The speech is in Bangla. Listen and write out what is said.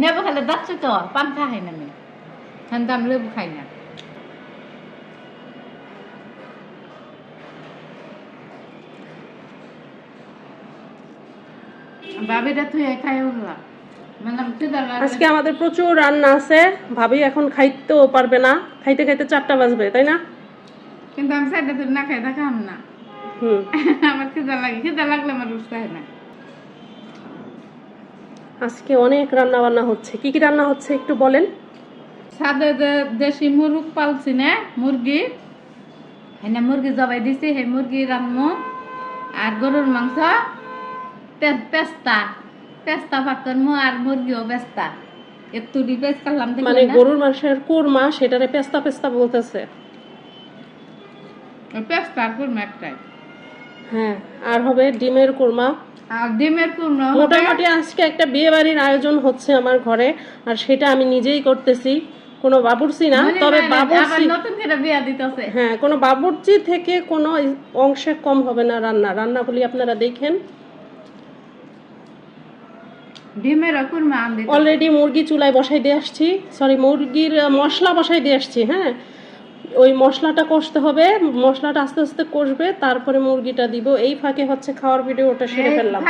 নেবু খেলে যাচ্ছে তো পান খাই না আমি ঠান্ডা আমি লেবু খাই না বাবিটা তুই খাই উঠলাম আজকে আমাদের প্রচুর রান্না আছে, ভাবি এখন খাইতেও পারবে না, খাইতে খাইতে 4টা বাজবে, তাই না? কিন্তু আমি সাইডে তুই না খাই দেখাম না আমার খিদা লাগলে আমার উৎসাহ না। আজকে অনেক রান্না বান্না হচ্ছে, কি কি রান্না হচ্ছে একটু বলেন। সাদে দেশি মুরগ পালছি না মুরগি, হ্যাঁ মুরগি জবাই দিছি, সেই মুরগি রান্না আর গরুর মাংস পেস্তা পেস্তা ভাত করবো আর মুরগিও পেস্তা একটু পেস্ট করলাম মানে গরুর মাংসের কোরমা, সেটারে পেস্তা পেস্তা বলতেছে। পেস্তা করবো একটাই। হ্যাঁ, আর হবে ডিমের কোরমা আর ডিমের কুমড়ো। মোটামুটি আজকে একটা বিয়ে বাড়ির আয়োজন হচ্ছে আমার ঘরে, আর সেটা আমি নিজেই করতেছি, কোনো বাবুর্চি না। তবে বাবুর্চি নতুন করে বিয়া দিতেছে। হ্যাঁ, কোনো বাবুর্চি থেকে কোনো অংশে কম হবে না রান্নাগুলি আপনারা দেখেন। ডিমের কুরমা আন দিতে অলরেডি মুরগি চুলায় বসাই দিয়ে আসছি, সরি মুরগির মশলা বসাই দিয়ে আসছি। হ্যাঁ, ওই মশলাটা কষতে হবে, মশলাটা আস্তে আস্তে কষবে, তারপরে মুরগিটা দিব। এই ফাঁকে হচ্ছে খাওয়ার ভিডিওটা সেরে ফেললাম।